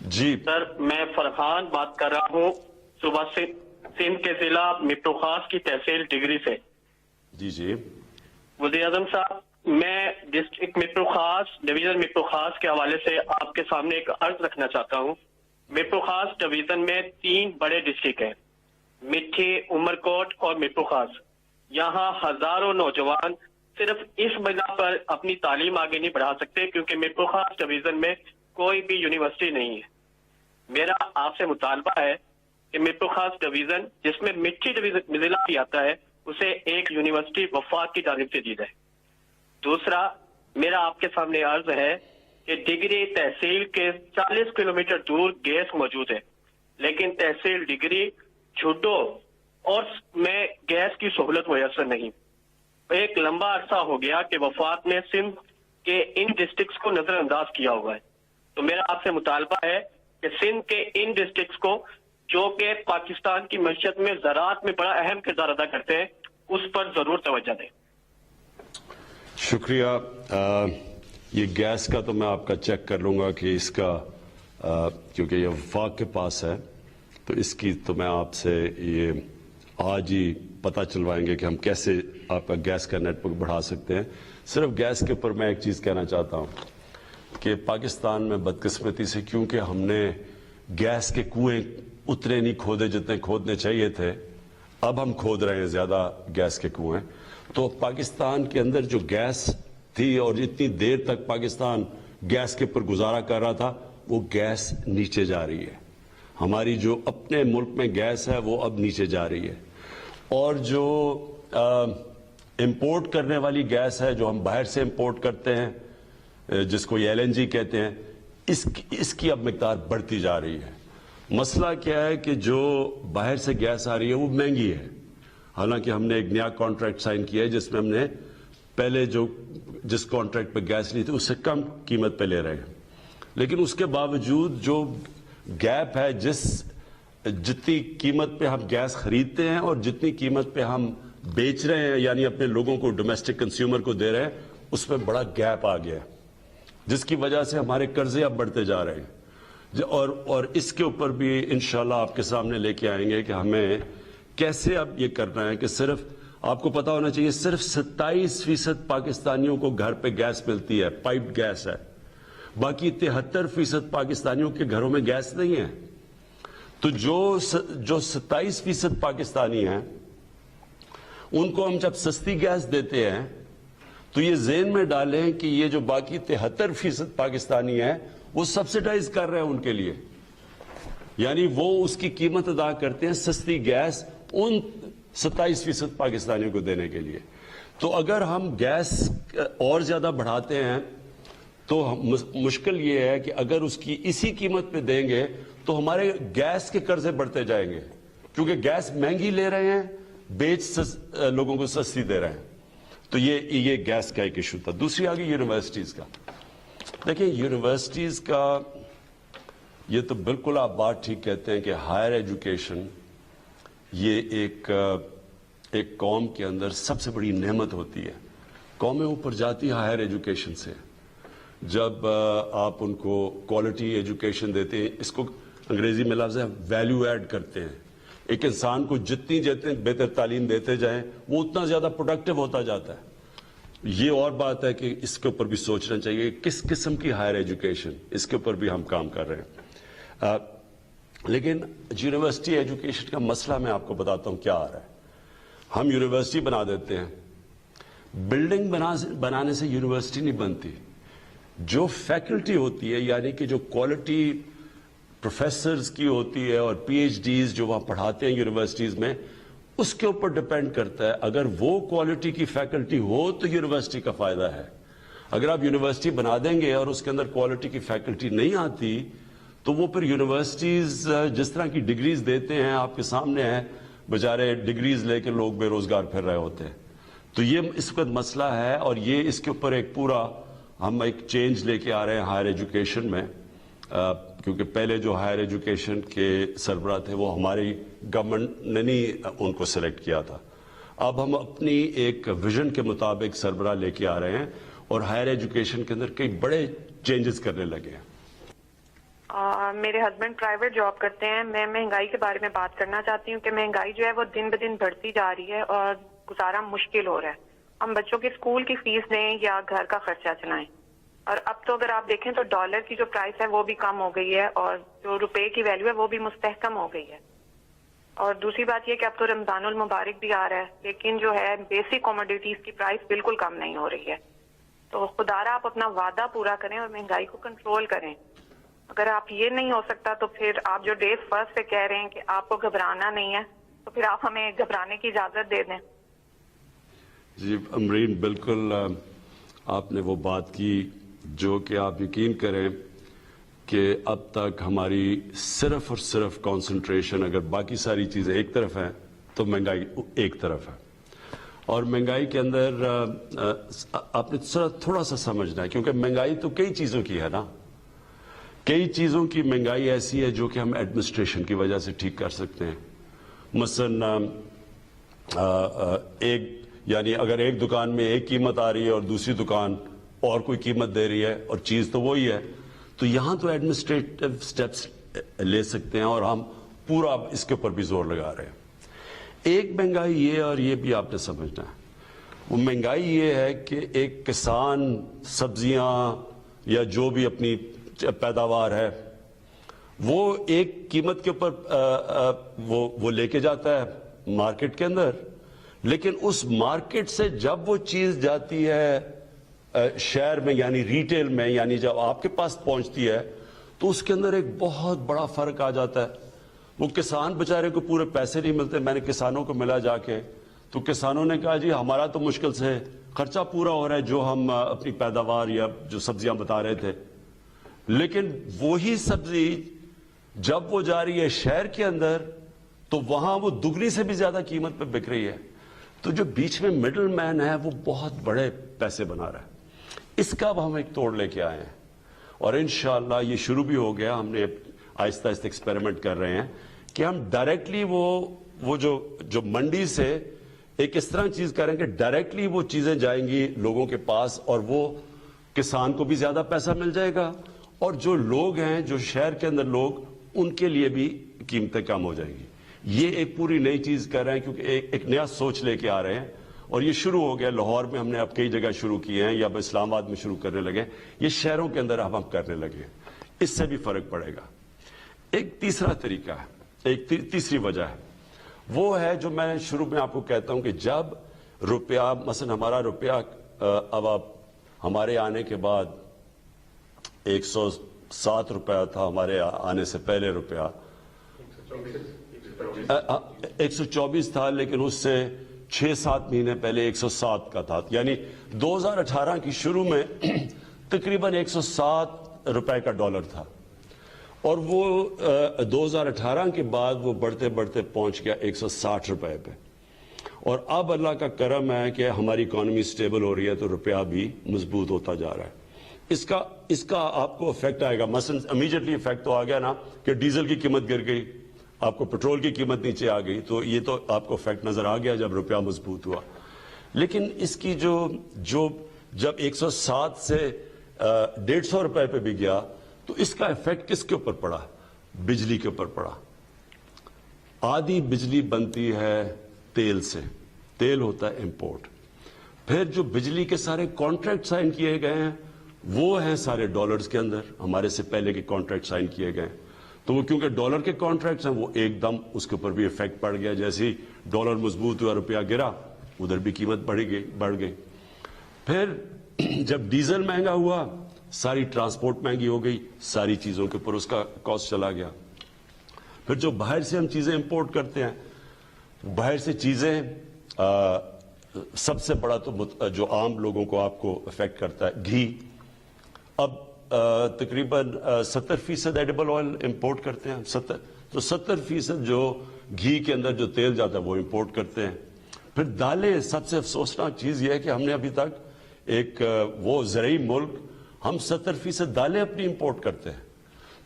جی سر میں فرحان بات کر رہا ہوں صوبہ سندھ کے ضلع مٹو خاص کی تحصیل ڈگری سے. جی وزیر اعظم صاحب، میں ڈسٹرکٹ مٹو خاص ڈویژن مٹو خاص کے حوالے سے آپ کے سامنے ایک عرض رکھنا چاہتا ہوں. مٹو خاص ڈویژن میں 3 بڑے ڈسٹرکٹ ہیں، مٹھی، عمرکوٹ اور مٹو خاص. یہاں ہزاروں نوجوان صرف اس بنا پر اپنی تعلیم آگے نہیں بڑھا سکتے کیونکہ مٹو خاص ڈویژن میں کوئی بھی یونیورسٹی نہیں ہے. میرا آپ سے مطالبہ ہے کہ مٹو خاص ڈویژن جس میں مٹھی ڈویژن ضلع بھی آتا ہے اسے ایک یونیورسٹی وفاق کی جانب سے دی جائے. دوسرا میرا آپ کے سامنے عرض ہے کہ ڈگری تحصیل کے 40 کلومیٹر دور گیس موجود ہے، لیکن تحصیل ڈگری جھڈو اور میں گیس کی سہولت میسر نہیں. ایک لمبا عرصہ ہو گیا کہ وفاق نے سندھ کے ان ڈسٹرکٹس کو نظر انداز کیا ہوا ہے. تو میرا آپ سے مطالبہ ہے کہ سندھ کے ان ڈسٹرکٹس کو جو کہ پاکستان کی معیشت میں زراعت میں بڑا اہم کردار ادا کرتے ہیں اس پر ضرور توجہ دیں. شکریہ. یہ گیس کا تو میں آپ کا چیک کر لوں گا کہ اس کا کیونکہ یہ وفاق کے پاس ہے تو اس کی تو میں آپ سے یہ آج ہی پتہ چلوائیں گے کہ ہم کیسے آپ کا گیس کا نیٹ ورک بڑھا سکتے ہیں. صرف گیس کے اوپر میں ایک چیز کہنا چاہتا ہوں کہ پاکستان میں بدقسمتی سے کیونکہ ہم نے گیس کے کنویں اتنے نہیں کھودے جتنے کھودنے چاہیے تھے، اب ہم کھود رہے ہیں زیادہ گیس کے کنویں، تو پاکستان کے اندر جو گیس تھی اور اتنی دیر تک پاکستان گیس کے اوپر گزارا کر رہا تھا وہ گیس نیچے جا رہی ہے. ہماری جو اپنے ملک میں گیس ہے وہ اب نیچے جا رہی ہے، اور جو امپورٹ کرنے والی گیس ہے جو ہم باہر سے امپورٹ کرتے ہیں جس کو یہ LNG کہتے ہیں، اس کی اب مقدار بڑھتی جا رہی ہے. مسئلہ کیا ہے کہ جو باہر سے گیس آ رہی ہے وہ مہنگی ہے. حالانکہ ہم نے ایک نیا کانٹریکٹ سائن کیا ہے جس میں ہم نے پہلے جس کانٹریکٹ پہ گیس لی تھی اس سے کم قیمت پہ لے رہے ہیں، لیکن اس کے باوجود جو گیپ ہے جتنی قیمت پہ ہم گیس خریدتے ہیں اور جتنی قیمت پہ ہم بیچ رہے ہیں یعنی اپنے لوگوں کو ڈومیسٹک کنزیومر کو دے رہے ہیں اس میں بڑا گیپ آ گیا ہے، جس کی وجہ سے ہمارے قرضے اب بڑھتے جا رہے ہیں. اور اس کے اوپر بھی انشاءاللہ آپ کے سامنے لے کے آئیں گے کہ ہمیں کیسے اب یہ کرنا ہے کہ صرف آپ کو پتا ہونا چاہیے صرف 27% پاکستانیوں کو گھر پہ گیس ملتی ہے، پائپڈ گیس ہے، باقی 73% پاکستانیوں کے گھروں میں گیس نہیں ہے. تو جو 27% پاکستانی ہیں ان کو ہم جب سستی گیس دیتے ہیں تو یہ ذہن میں ڈالیں کہ یہ جو باقی 73% پاکستانی ہیں وہ سبسیڈائز کر رہے ہیں ان کے لیے، یعنی وہ اس کی قیمت ادا کرتے ہیں سستی گیس ان 27% پاکستانیوں کو دینے کے لیے. تو اگر ہم گیس اور زیادہ بڑھاتے ہیں تو مشکل یہ ہے کہ اگر اس کی اسی قیمت پہ دیں گے تو ہمارے گیس کے قرضے بڑھتے جائیں گے کیونکہ گیس مہنگی لے رہے ہیں، بیچ لوگوں کو سستی دے رہے ہیں. تو یہ گیس کا ایک ایشو تھا. دوسری آگے یونیورسٹیز کا. دیکھیں یونیورسٹیز کا یہ تو بالکل آپ بات ٹھیک کہتے ہیں کہ ہائر ایجوکیشن یہ ایک قوم کے اندر سب سے بڑی نعمت ہوتی ہے. قومیں اوپر جاتی ہیں ہائر ایجوکیشن سے جب آپ ان کو کوالٹی ایجوکیشن دیتے ہیں. اس کو انگریزی میں لفظ ہے ویلیو ایڈ کرتے ہیں. ایک انسان کو جتنی بہتر تعلیم دیتے جائیں وہ اتنا زیادہ پروڈکٹیو ہوتا جاتا ہے. یہ اور بات ہے کہ اس کے اوپر بھی سوچنا چاہیے کس قسم کی ہائر ایجوکیشن، اس کے اوپر بھی ہم کام کر رہے ہیں. لیکن یونیورسٹی ایجوکیشن کا مسئلہ میں آپ کو بتاتا ہوں کیا آ رہا ہے. ہم یونیورسٹی بنا دیتے ہیں، بلڈنگ بنانے سے یونیورسٹی نہیں بنتی. جو فیکلٹی ہوتی ہے یعنی کہ جو کوالٹی پروفیسرز کی ہوتی ہے اور PhDs جو وہاں پڑھاتے ہیں یونیورسٹیز میں، اس کے اوپر ڈیپینڈ کرتا ہے. اگر وہ کوالٹی کی فیکلٹی ہو تو یونیورسٹی کا فائدہ ہے. اگر آپ یونیورسٹی بنا دیں گے اور اس کے اندر کوالٹی کی فیکلٹی نہیں آتی تو وہ پھر یونیورسٹیز جس طرح کی ڈگریز دیتے ہیں آپ کے سامنے ہیں، بیچارے ڈگریز لے کے لوگ بے روزگار پھر رہے ہوتے ہیں. تو یہ اس وقت مسئلہ ہے اور یہ اس کے اوپر ایک پورا ہم ایک چینج لے کے آ رہے ہیں ہائر ایجوکیشن میں، کیونکہ پہلے جو ہائر ایجوکیشن کے سربراہ تھے وہ ہماری گورنمنٹ نے نہیں ان کو سلیکٹ کیا تھا. اب ہم اپنی ایک ویژن کے مطابق سربراہ لے کے آ رہے ہیں اور ہائر ایجوکیشن کے اندر کئی بڑے چینجز کرنے لگے ہیں. میرے ہسبینڈ پرائیویٹ جاب کرتے ہیں. میں مہنگائی کے بارے میں بات کرنا چاہتی ہوں کہ مہنگائی جو ہے وہ دن بدن بڑھتی جا رہی ہے اور گزارا مشکل ہو رہا ہے. ہم بچوں کے اسکول کی فیس دیں یا گھر کا خرچہ چلائیں. اور اب تو اگر آپ دیکھیں تو ڈالر کی جو پرائس ہے وہ بھی کم ہو گئی ہے اور جو روپے کی ویلیو ہے وہ بھی مستحکم ہو گئی ہے. اور دوسری بات یہ کہ اب تو رمضان المبارک بھی آ رہا ہے, لیکن جو ہے بیسک کوموڈیٹیز کی پرائس بالکل کم نہیں ہو رہی ہے. تو خدا را آپ اپنا وعدہ پورا کریں اور مہنگائی کو کنٹرول کریں. اگر آپ یہ نہیں ہو سکتا تو پھر آپ جو ڈے فرسٹ سے کہہ رہے ہیں کہ آپ کو گھبرانا نہیں ہے, تو پھر آپ ہمیں گھبرانے کی اجازت دے دیں. جی امرین, بالکل آپ نے وہ بات کی جو کہ آپ یقین کریں کہ اب تک ہماری صرف اور صرف کانسنٹریشن اگر باقی ساری چیزیں ایک طرف ہیں تو مہنگائی ایک طرف ہے. اور مہنگائی کے اندر آپ نے تھوڑا سا سمجھنا ہے, کیونکہ مہنگائی تو کئی چیزوں کی ہے نا. کئی چیزوں کی مہنگائی ایسی ہے جو کہ ہم ایڈمنسٹریشن کی وجہ سے ٹھیک کر سکتے ہیں. مثلا یعنی اگر ایک دکان میں ایک قیمت آ رہی ہے اور دوسری دکان اور کوئی قیمت دے رہی ہے اور چیز تو وہی ہے, تو یہاں تو ایڈمنسٹریٹو سٹیپس لے سکتے ہیں اور ہم پورا اس کے اوپر بھی زور لگا رہے ہیں. ایک مہنگائی یہ, اور یہ بھی آپ نے سمجھنا ہے, وہ مہنگائی یہ ہے کہ ایک کسان سبزیاں یا جو بھی اپنی پیداوار ہے وہ ایک قیمت کے اوپر وہ لے کے جاتا ہے مارکیٹ کے اندر, لیکن اس مارکیٹ سے جب وہ چیز جاتی ہے شہر میں یعنی ریٹیل میں, یعنی جب آپ کے پاس پہنچتی ہے تو اس کے اندر ایک بہت بڑا فرق آ جاتا ہے. وہ کسان بیچارے کو پورے پیسے نہیں ملتے. میں نے کسانوں کو ملا جا کے, تو کسانوں نے کہا جی ہمارا تو مشکل سے خرچہ پورا ہو رہا ہے جو ہم اپنی پیداوار یا جو سبزیاں بتا رہے تھے, لیکن وہی سبزی جب وہ جا رہی ہے شہر کے اندر تو وہاں وہ دگنی سے بھی زیادہ قیمت پہ بک رہی ہے. تو جو بیچ میں مڈل مین ہے وہ بہت بڑے پیسے بنا رہا ہے. اس کا اب ہم ایک توڑ لے کے آئے ہیں اور انشاءاللہ یہ شروع بھی ہو گیا. ہم نے آہستہ آہستہ ایکسپیریمنٹ کر رہے ہیں کہ ہم ڈائریکٹلی وہ جو منڈی سے ایک اس طرح چیز کریں کہ ڈائریکٹلی وہ چیزیں جائیں گی لوگوں کے پاس اور وہ کسان کو بھی زیادہ پیسہ مل جائے گا اور جو لوگ ہیں جو شہر کے اندر لوگ ان کے لیے بھی قیمتیں کم ہو جائیں گی. یہ ایک پوری نئی چیز کر رہے ہیں کیونکہ ایک نیا سوچ لے کے آ رہے ہیں اور یہ شروع ہو گیا. لاہور میں ہم نے اب کئی جگہ شروع کیے ہیں یا اب اسلام آباد میں شروع کرنے لگے. یہ شہروں کے اندر اب ہم کرنے لگے, اس سے بھی فرق پڑے گا. ایک تیسرا طریقہ ہے, ایک تیسری وجہ ہے, وہ ہے جو میں شروع میں آپ کو کہتا ہوں کہ جب روپیہ مثلا ہمارا روپیہ اب آپ ہمارے آنے کے بعد 107 روپیہ تھا, ہمارے آنے سے پہلے روپیہ 124 تھا, لیکن اس سے 6-7 مہینے پہلے 107 کا تھا. یعنی 2018 کی شروع میں تقریباً 107 روپے کا ڈالر تھا اور وہ 2018 کے بعد وہ بڑھتے بڑھتے پہنچ گیا 160 روپے پہ. اور اب اللہ کا کرم ہے کہ ہماری اکانومی سٹیبل ہو رہی ہے تو روپیہ بھی مضبوط ہوتا جا رہا ہے. اس کا آپ کو افیکٹ آئے گا. مثلا امیجیٹلی افیکٹ تو آ گیا نا کہ ڈیزل کی قیمت گر گئی, آپ کو پیٹرول کی قیمت نیچے آ گئی, تو یہ تو آپ کو افیکٹ نظر آ گیا جب روپیہ مضبوط ہوا. لیکن اس کی جو جب 107 سے 150 روپے پہ بھی گیا تو اس کا افیکٹ کس کے اوپر پڑا؟ بجلی کے اوپر پڑا. آدھی بجلی بنتی ہے تیل سے, تیل ہوتا ہے امپورٹ. پھر جو بجلی کے سارے کانٹریکٹ سائن کیے گئے ہیں وہ ہیں سارے ڈالرز کے اندر, ہمارے سے پہلے کے کانٹریکٹ سائن کیے گئے ہیں. تو وہ کیونکہ ڈالر کے کانٹریکٹس ہیں وہ ایک دم اس کے اوپر بھی افیکٹ پڑ گیا. جیسے ہی ڈالر مضبوط ہوا روپیہ گرا, ادھر بھی قیمت بڑھ گئی. پھر جب ڈیزل مہنگا ہوا, ساری ٹرانسپورٹ مہنگی ہو گئی, ساری چیزوں کے اوپر اس کا کاسٹ چلا گیا. پھر جو باہر سے ہم چیزیں امپورٹ کرتے ہیں, باہر سے چیزیں سب سے بڑا تو جو عام لوگوں کو آپ کو افیکٹ کرتا ہے گھی. اب تقریباً 70% ایڈیبل آئل امپورٹ کرتے ہیں. 70% جو گھی کے اندر جو تیل جاتا ہے وہ امپورٹ کرتے ہیں. پھر دالیں, سب سے افسوسناک چیز یہ ہے کہ ہم نے ابھی تک ایک وہ زرعی ملک, ہم 70% دالیں اپنی امپورٹ کرتے ہیں.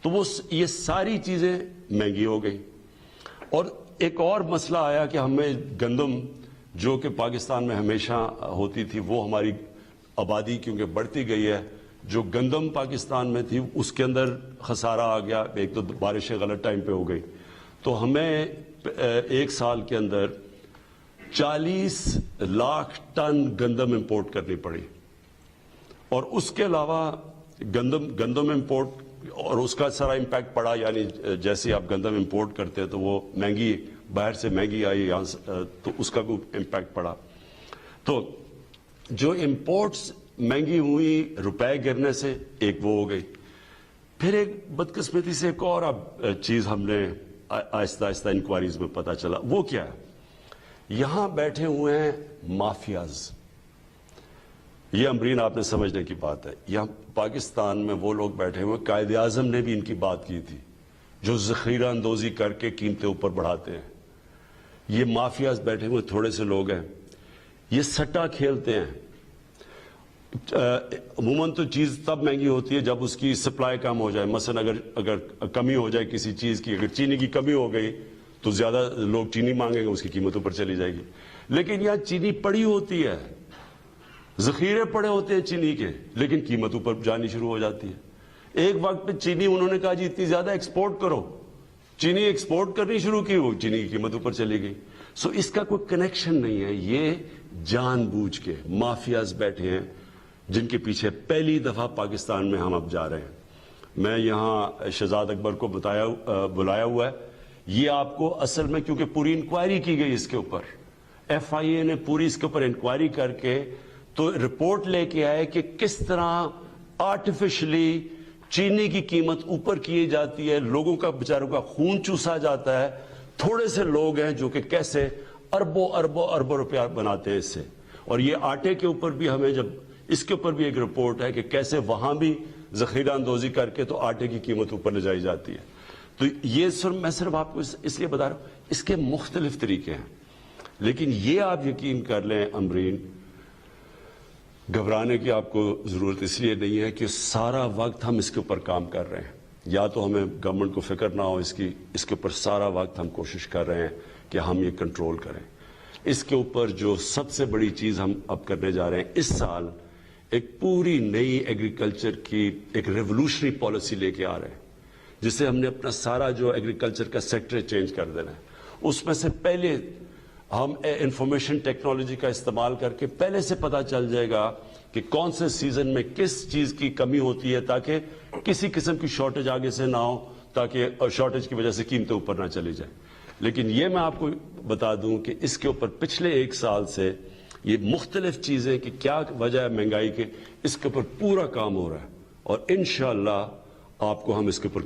تو وہ یہ ساری چیزیں مہنگی ہو گئی. اور ایک اور مسئلہ آیا کہ ہمیں گندم جو کہ پاکستان میں ہمیشہ ہوتی تھی, وہ ہماری آبادی کیونکہ بڑھتی گئی ہے جو گندم پاکستان میں تھی اس کے اندر خسارہ آ گیا، ایک تو بارشیں غلط ٹائم پہ ہو گئی، تو ہمیں ایک سال کے اندر 40 لاکھ ٹن گندم امپورٹ کرنی پڑی، اور اس کے علاوہ گندم امپورٹ اور اس کا سارا امپیکٹ پڑا، یعنی جیسے آپ گندم امپورٹ کرتے ہیں تو وہ مہنگی، باہر سے مہنگی آئی یہاں سے، تو اس کا کوئی امپیکٹ پڑا۔ تو جو امپورٹس مہنگی ہوئی روپے گرنے سے، ایک وہ ہو گئی، پھر ایک بدقسمتی سے ایک اور اب چیز ہم نے آہستہ آہستہ انکوائریز میں پتہ چلا، وہ کیا ہے؟ یہاں بیٹھے ہوئے ہیں مافیاز۔ یہ امرین آپ نے سمجھنے کی بات ہے، یہاں پاکستان میں وہ لوگ بیٹھے ہوئے، قائد اعظم نے بھی ان کی بات کی تھی، جو ذخیرہ اندوزی کر کے قیمتیں اوپر بڑھاتے ہیں۔ یہ مافیاز بیٹھے ہوئے تھوڑے سے لوگ ہیں، یہ سٹا کھیلتے ہیں۔ عموماً تو چیز تب مہنگی ہوتی ہے جب اس کی سپلائی کم ہو جائے، مثلا اگر کمی ہو جائے کسی چیز کی، اگر چینی کی کمی ہو گئی تو زیادہ لوگ چینی مانگیں گے، اس کی قیمت اوپر چلی جائے گی۔ لیکن یہاں چینی پڑی ہوتی ہے، ذخیرے پڑے ہوتے ہیں چینی کے، لیکن قیمت اوپر جانی شروع ہو جاتی ہے۔ ایک وقت پہ چینی انہوں نے کہا جی اتنی زیادہ ایکسپورٹ کرو، چینی ایکسپورٹ کرنی شروع کی، وہ چینی کی قیمت اوپر چلی گئی۔ سو اس کا کوئی کنیکشن نہیں ہے، یہ جان بوجھ کے مافیاز بیٹھے ہیں جن کے پیچھے پہلی دفعہ پاکستان میں ہم اب جا رہے ہیں۔ میں یہاں شہزاد اکبر کو بلایا ہوا ہے، یہ آپ کو اصل میں کیونکہ پوری انکوائری کی گئی اس کے اوپر، ایف آئی اے نے پوری اس کے اوپر انکوائری کر کے تو رپورٹ لے کے آئے کہ کس طرح آرٹیفیشلی چینی کی قیمت اوپر کی جاتی ہے، لوگوں کا بیچاروں کا خون چوسا جاتا ہے۔ تھوڑے سے لوگ ہیں جو کہ کیسے اربوں اربوں اربوں روپیہ بناتے ہیں اس سے۔ اور یہ آٹے کے اوپر بھی ہمیں جب اس کے اوپر بھی ایک رپورٹ ہے کہ کیسے وہاں بھی ذخیرہ اندوزی کر کے تو آٹے کی قیمت اوپر لے جائی جاتی ہے۔ تو یہ میں صرف آپ کو اس لیے بتا رہا ہوں، اس کے مختلف طریقے ہیں، لیکن یہ آپ یقین کر لیں امرین، گھبرانے کی آپ کو ضرورت اس لیے نہیں ہے کہ سارا وقت ہم اس کے اوپر کام کر رہے ہیں، یا تو ہمیں گورنمنٹ کو فکر نہ ہو اس کے اوپر سارا وقت ہم کوشش کر رہے ہیں کہ ہم یہ کنٹرول کریں۔ اس کے اوپر جو سب سے بڑی چیز ہم اب کرنے جا رہے ہیں، اس سال ایک پوری نئی ایگریکلچر کی ایک ریولوشنری پالیسی لے کے آ رہے ہیں، جس سے ہم نے اپنا سارا جو ایگریکلچر کا سیکٹر چینج کر دینا ہے۔ اس میں سے پہلے ہم انفارمیشن ٹیکنالوجی کا استعمال کر کے پہلے سے پتہ چل جائے گا کہ کون سے سیزن میں کس چیز کی کمی ہوتی ہے، تاکہ کسی قسم کی شارٹیج آگے سے نہ ہو، تاکہ شارٹیج کی وجہ سے قیمتیں اوپر نہ چلی جائیں۔ لیکن یہ میں آپ کو بتا دوں کہ اس کے اوپر پچھلے ایک سال سے یہ مختلف چیزیں کہ کیا وجہ ہے مہنگائی کے، اس کے اوپر پورا کام ہو رہا ہے، اور انشاءاللہ آپ کو ہم اس کے اوپر